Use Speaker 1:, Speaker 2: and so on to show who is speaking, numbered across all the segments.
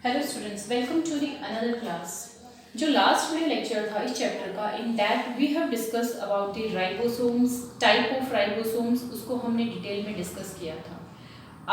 Speaker 1: Hello students, welcome to the another class. जो last में lecture था इस चैप्टर का, in that we have discuss about the ribosomes, type of ribosomes, उसको हमने डिटेल में डिस्कस किया था।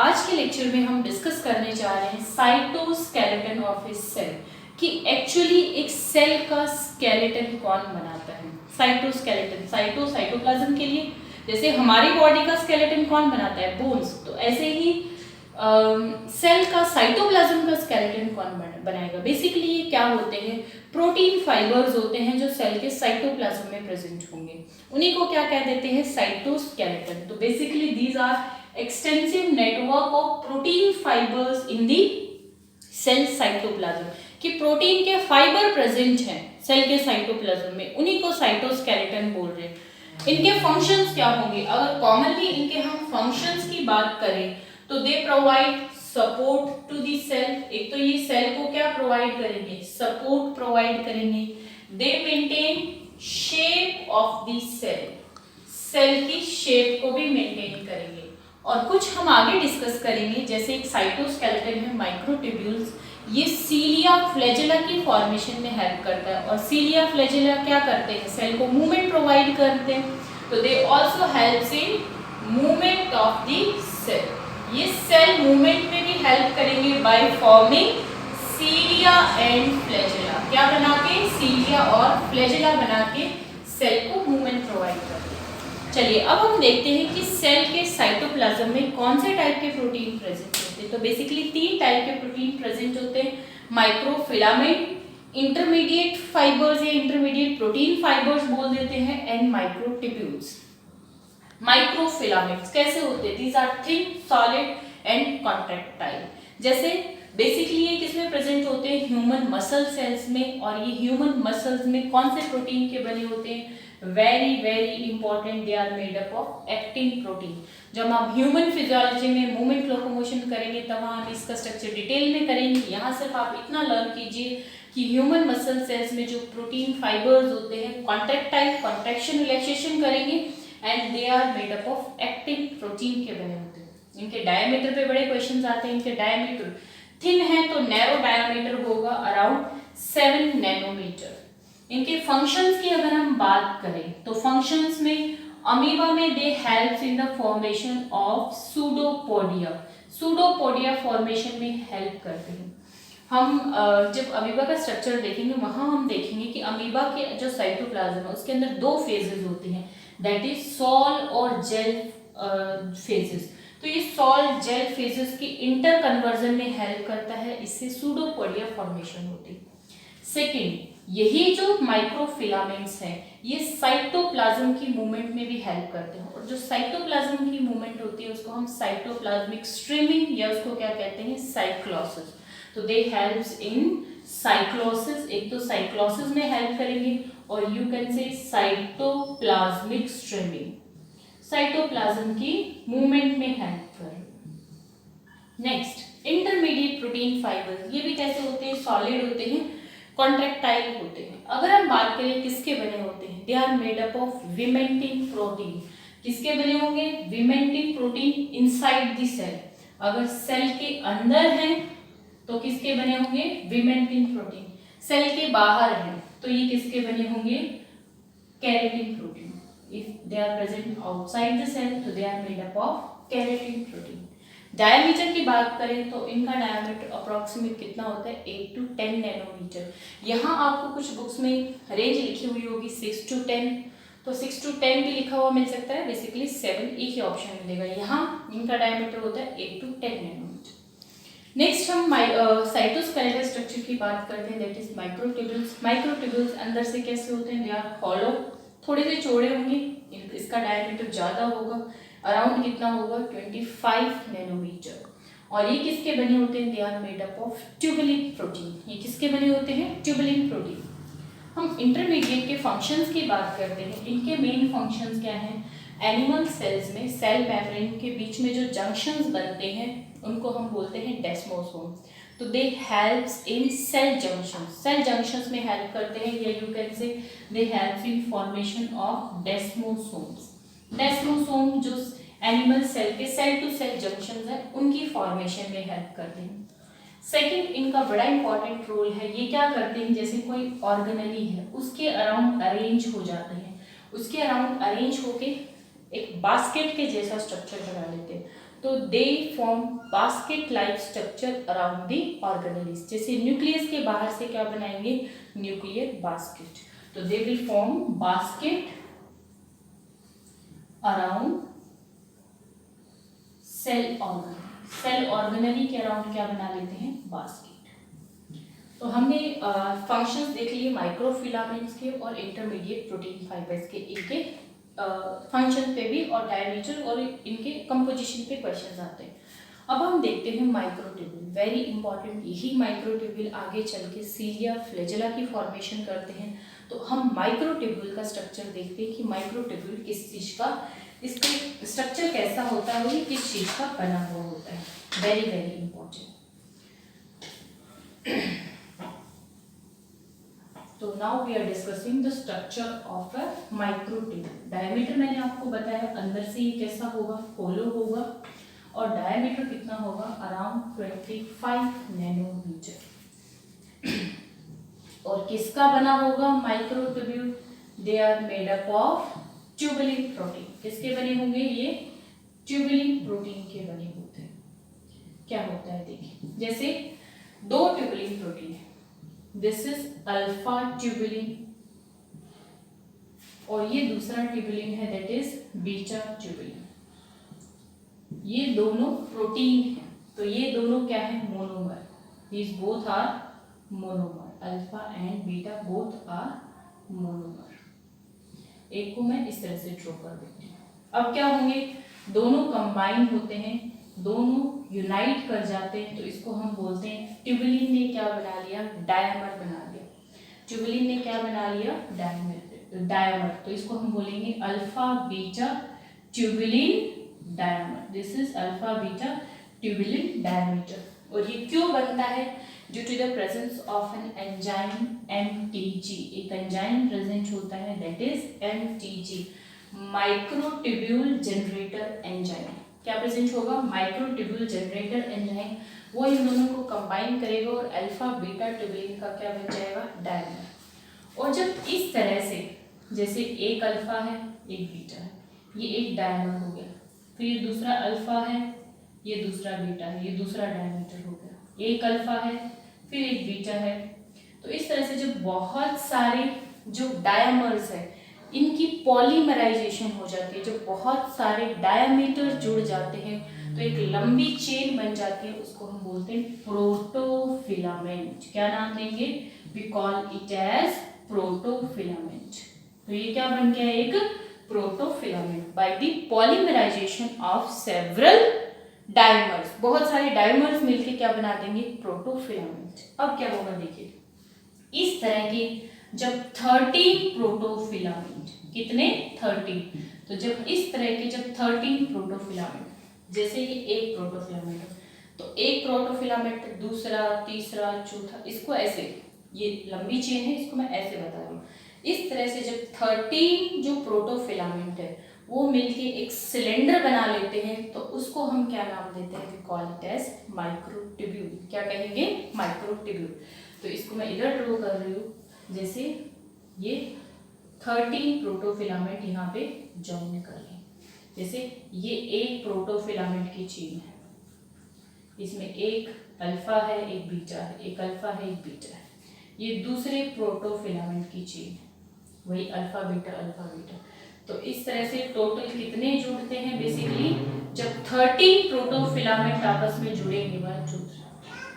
Speaker 1: आज के लेक्चर में हम डिस्कस करने जा रहे हैं साइटोस्केलेटन ऑफ ए सेल, कि एक्चुअली एक सेल का स्केलेटन कौन बनाता है। साइटोस्केलेटन, साइटोप्लाज्म के लिए, जैसे हमारी बॉडी का स्केलेटन कौन बनाता है, बोन्स, तो ऐसे ही सेल का साइटोप्लाज्म का स्केलेटन कौन बनाएगा। बेसिकली ये क्या होते हैं, प्रोटीन फाइबर्स होते हैं जो सेल के साइटोप्लाज्म में प्रेजेंट होंगे, उन्हीं को क्या कह देते हैं, साइटोस्केलेटन। तो basically these are extensive network of protein fibers in the cell cytoplasm, कि प्रोटीन के फाइबर प्रेजेंट हैं सेल के साइटोप्लाज्म में, उन्हीं को साइटोस्केलेटन बोल रहे हैं। इनके फंक्शंस क्या होंगे, अगर कॉमनली इनके हम फंक्शंस की बात करें तो they provide support to the cell. एक तो ये सेल को क्या प्रोवाइड करेंगे, सपोर्ट प्रोवाइड करेंगे। They maintain shape of the cell, cell की शेप को भी मेंटेन करेंगे। और कुछ हम आगे डिस्कस करेंगे, जैसे एक साइटोस्केलेटन है माइक्रोट्यूब्यूल्स, ये सीलिया फ्लैजेला की फॉर्मेशन में हेल्प करता है। और सीलिया फ्लैजेला क्या करते हैं, सेल को मूवमेंट प्रोवाइड करते हैं। तो they also helps in movement of the cell. ये सेल मूवमेंट में भी हेल्प करेंगे by forming cilia and flagella. क्या बना के, सीलिया और फ्लैजेला बना के सेल को मूवमेंट प्रोवाइड करते हैं। चलिए अब हम देखते हैं कि सेल के साइटोप्लाज्म में कौन से टाइप के प्रोटीन प्रेजेंट होते हैं। तो बेसिकली 3 टाइप के प्रोटीन प्रेजेंट होते हैं, माइक्रोफिलामेंट, इंटरमीडिएट फाइबर्स या इंटरमीडिएट प्रोटीन फाइबर्स बोल देते हैं, एंड माइक्रोट्यूब्यूल्स। माइक्रोफिलामेंट्स कैसे होते हैं, these are thin, solid and contractile. जैसे बेसिकली ये किसमें प्रेजेंट होते हैं, ह्यूमन मसल सेल्स में। और ये ह्यूमन मसल्स में कौन से प्रोटीन के बने होते हैं, very very important, they are made up of actin protein. जब हम ह्यूमन फिजियोलॉजी में मूवमेंट लोकोमोशन करेंगे तब हम इसका स्ट्रक्चर डिटेल में करेंगे। यहाँ सिर्फ आप इतना लर्न कीजिए कि ह्यूमन मसल सेल्स में जो प्रोटीन फाइबर्स होते हैं कॉन्ट्रैक्टाइल, कॉन्ट्रैक्शन रिलैक्सेशन करेंगे, and they are made up of actin protein के बने होते हैं। इनके डायमीटर पे बड़े क्वेश्चंस आते हैं। इनके डायमीटर थिन है तो नैरो डायमीटर होगा अराउंड 7 नैनोमीटर। इनके फंक्शंस की अगर हम बात करें तो फंक्शंस में अमीबा में दे helps in the formation of pseudopodia, pseudopodia formation में हेल्प करते हैं। हम जब अमीबा का स्ट्रक्चर देखेंगे वहां हम देखेंगे कि अमीबा के जो साइटोप्लाज्म है उसके अंदर 2 फेजेस होते हैं, दैट इज सॉल और जेल फेजेस। तो ये सॉल जेल फेजेस की इंटर कन्वर्जन में हेल्प करता है, इससे सूडोपोडिया फॉर्मेशन होती है। सेकेंड, यही जो माइक्रोफिलामेंट्स हैं ये साइटोप्लाज्म की मूवमेंट में भी हेल्प करते हैं। और जो साइटोप्लाज्म की मूवमेंट होती है उसको हम साइटोप्लाज्मिक स्ट्रीमिंग या उसको क्या कहते हैं, साइक्लोसिस। तो दे हेल्प्स इन साइक्लोसिस, एक तो साइक्लोसिस में हेल्प करेंगे और यू कैन से साइटोप्लाज्मिक स्ट्रीमिंग, साइटोप्लाज्म की मूवमेंट में हेल्प करेंगे। नेक्स्ट, इंटरमीडिएट प्रोटीन फाइबर्स, ये भी कैसे होते हैं, सॉलिड होते हैं, कॉन्ट्रैक्टाइल होते हैं। अगर हम बात करें किसके बने होते हैं, they are made up of vimentin protein. किसके बने होंगे, vimentin protein inside the cell. अगर सेल के अंदर है तो किसके बने होंगे, विमेंटिन प्रोटीन। सेल के बाहर है तो ये किसके बने होंगे, keratin protein. If they are present outside the cell तो they are made up of keratin protein. Diameter की बात करें तो इनका डायमीटर अप्रोक्सीमेट कितना होता है, 8 to 10 नैनोमीटर। यहाँ आपको कुछ बुक्स में रेंज लिखी हुई होगी 6 to 10, तो 6 to 10 भी लिखा हुआ मिल सकता है, बेसिकली 7 एक ही ऑप्शन मिलेगा। यहाँ इनका डायमीटर होता है 8 to 10 नैनोमीटर। नेक्स्ट हम साइटोस्केलेटल स्ट्रक्चर की बात करते हैं, दैट इज माइक्रोट्यूब्यूल्स। माइक्रोट्यूब्यूल्स अंदर से कैसे होते हैं, दे आर हॉलो, थोड़े से चौड़े होंगे, इसका डायमीटर ज़्यादा होगा, अराउंड कितना होगा, 25 नैनोमीटर। और ये किसके बने होते हैं, they are made up of tubulin protein. ये किसके बने होते हैं, ट्यूबुलिन प्रोटीन। हम इंटरमीडिएट के फंक्शंस की बात करते हैं। इनके मेन फंक्शंस क्या हैं, एनिमल सेल्स में सेल मेम्ब्रेन के बीच में जो जंक्शंस बनते हैं उनको हम बोलते हैं डेस्मोसोम्स। तो they helps in cell junctions, cell junctions में हेल्प करते हैं, या you can say they helps in formation of desmosomes. Desmosome जो एनिमल सेल के सेल टू सेल जंक्शंस है उनकी फॉर्मेशन में हेल्प करते हैं। सेकंड, इनका बड़ा इंपॉर्टेंट रोल है, ये क्या करते हैं, जैसे कोई ऑर्गेनेली है उसके अराउंड अरेंज हो जाते हैं, उसके अराउंड अरेंज होके एक बास्केट के जैसा स्ट्रक्चर बना लेते हैं, तो they form basket like structure around the organelles. जैसे न्यूक्लियस के बाहर से क्या बनाएंगे, न्यूक्लियर बास्केट, तो they will form basket around cell organelle. Cell organelle के अराउंड क्या बना लेते हैं, बास्केट। तो हमने फंक्शंस देख लिए माइक्रोफिलामेंट्स के और इंटरमीडिएट प्रोटीन फाइबर्स के, इनके फंक्शन पे भी और डायमीटर और इनके कंपोजिशन पे क्वेश्चंस आते हैं। अब हम देखते हैं माइक्रोट्यूब्यूल, वेरी इंपॉर्टेंट। यही माइक्रोट्यूब्यूल आगे चल के सीलिया फ्लैजेला की फॉर्मेशन करते हैं। तो हम माइक्रोट्यूब्यूल का स्ट्रक्चर देखते हैं कि माइक्रोट्यूब्यूल किस चीज का, इसका स्ट्रक्चर कैसा होता है, वो किस चीज का बना हुआ होता है, वेरी वेरी इंपॉर्टेंट। तो now we are discussing the structure of a microtubule. Diameter मैंने आपको बताया, अंदर से ये कैसा होगा, होलो होगा, और डायमीटर कितना होगा, अराउंड 25 नैनोमीटर। और किसका बना होगा microtubule, they are made up of tubulin protein. किसके बने होंगे, ये ट्यूबुलिन प्रोटीन के बने होते हैं। क्या होता है देखिए, जैसे दो ट्यूबुलिन प्रोटीन है, दिस इज अल्फा ट्यूबुलिन और ये दूसरा ट्यूबुलिन है, दैट इज बीटा ट्यूबुलिन। ये दोनों प्रोटीन है, तो ये दोनों क्या है, monomer. These both are monomer, alpha and beta both are monomer. एक को मैं इस तरह से ड्रॉ कर देती हूँ। अब क्या होंगे, दोनों कंबाइन होते हैं, दोनों यूनाइट कर जाते हैं, तो इसको हम बोलते हैं, ट्यूबुलिन ने क्या बना लिया, डायमर बना लिया। ट्यूबुलिन ने क्या बना लिया, डायमर, तो इसको हम बोलेंगे alpha beta tubulin dimer. This is alpha beta tubulin diameter. और ये क्यों बनता है, due to the presence of an enzyme MTG। एक एंजाइम प्रेजेंट होता है, that is MTG, microtubule generator enzyme. क्या प्रेजेंट होगा, माइक्रोट्यूब्यूल जनरेटर एंजाइम, वो इन दोनों को कंबाइन करेगा और अल्फा बीटा ट्यूबुलिन का क्या बन जाएगा, डायमर। और जब इस तरह से, जैसे एक अल्फा है एक बीटा है, ये एक डायमर हो गया, फिर ये दूसरा अल्फा है, ये दूसरा बीटा है, ये दूसरा डायमीटर हो गया, एक अल्फा है फिर एक बीटा है। तो इस तरह से जब बहुत सारे जो डायमर्स है इनकी पॉलीमराइजेशन हो जाती है, जब बहुत सारे डायमीटर जुड़ जाते हैं तो एक लंबी चेन बन जाती है, उसको हम बोलते हैं प्रोटोफिलामेंट। क्या नाम देंगे, we call it as protofilament. तो ये क्या बन गया, एक protofilament by the polymerization of several dimers. बहुत सारे डायमर्स मिलके क्या बना देंगे, प्रोटोफिलामेंट। अब क्या होगा देखिए, इस तरह के जब 13 प्रोटोफिलामेंट, कितने 13, तो जब इस तरह के जब 13 प्रोटोफिलामेंट, जैसे ये एक प्रोटोफिलामेंट, तो एक प्रोटोफिलामेंट दूसरा तीसरा चौथा, इसको ऐसे, ये लंबी चेन है, इसको मैं ऐसे बता रही हूँ। इस तरह से जब 13 जो प्रोटोफिलामेंट है वो मिलके एक सिलेंडर बना लेते हैं, तो उसको हम क्या नाम देते हैं, we call it as microtubule. क्या कहेंगे, माइक्रोट्यूब्यूल। तो इसको मैं इधर ड्रॉ कर रही हूँ, जैसे ये 13 प्रोटोफिलामेंट यहाँ पे जॉइन कर लें। जैसे ये एक प्रोटोफिलामेंट की चेन है, इसमें एक अल्फा है एक बीटा है, एक अल्फा है एक बीटा है। ये दूसरे प्रोटोफिलामेंट की चेन है, वही अल्फा बीटा। तो इस तरह से टोटल कितने जुड़ते हैं, बेसिकली जब 13 प्रोटोफिलामेंट आपस में जुड़ेंगे, 1 2 3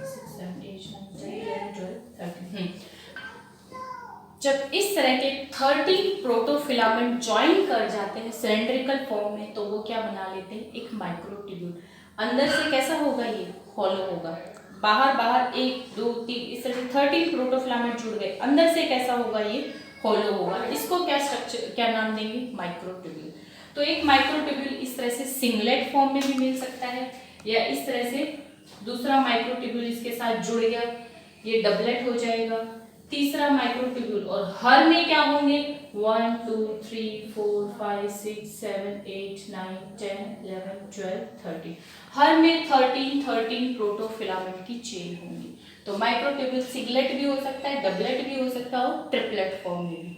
Speaker 1: 6 7 8 9 10 11 12 13, जब इस तरह के 13 प्रोटोफिलामेंट ज्वाइन कर जाते हैं सिलेंड्रिकल फॉर्म में, तो वो क्या बना लेते हैं, एक माइक्रोट्यूब्यूल। अंदर से कैसा होगा, ये हॉलो होगा, बाहर 1 2 3 इस तरह से 13 प्रोटोफिलामेंट जुड़ गए, अंदर से कैसा होगा, ये हॉलो होगा। इसको क्या स्ट्रक्चर, क्या नाम देंगे, माइक्रोट्यूब्यूल। तो एक माइक्रोट्यूब्यूल इस तरह से सिंगलेट फॉर्म में भी मिल सकता है, या इस तरह से दूसरा माइक्रोट्यूब्यूल इसके साथ जुड़ गया, ये डबलेट हो जाएगा, तीसरा माइक्रोट्यूब्यूल, और हर में क्या होंगे 1 2 3 4 5 6 7 8 9 10 11 12 13, हर में 13 प्रोटोफिलामेंट की चेन होंगी। तो माइक्रोट्यूब्यूल सिंगलेट भी हो सकता है, डबलेट भी हो सकता है और ट्रिपलेट फॉर्म में भी।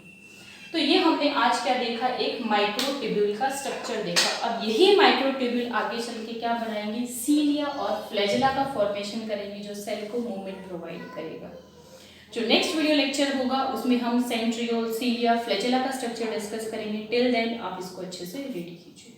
Speaker 1: तो ये हमने आज क्या देखा, एक माइक्रोट्यूब्यूल का स्ट्रक्चर देखा। अब यही माइक्रोट्यूब्यूल आगे चल के क्या बनाएंगे, सीलिया और फ्लैजेला का फॉर्मेशन करेंगे जो सेल को मूवमेंट प्रोवाइड करेगा। जो नेक्स्ट वीडियो लेक्चर होगा उसमें हम सेंट्रियोल, सीलिया, फ्लैजेला का स्ट्रक्चर डिस्कस करेंगे। टिल देन आप इसको अच्छे से रीड कीजिए।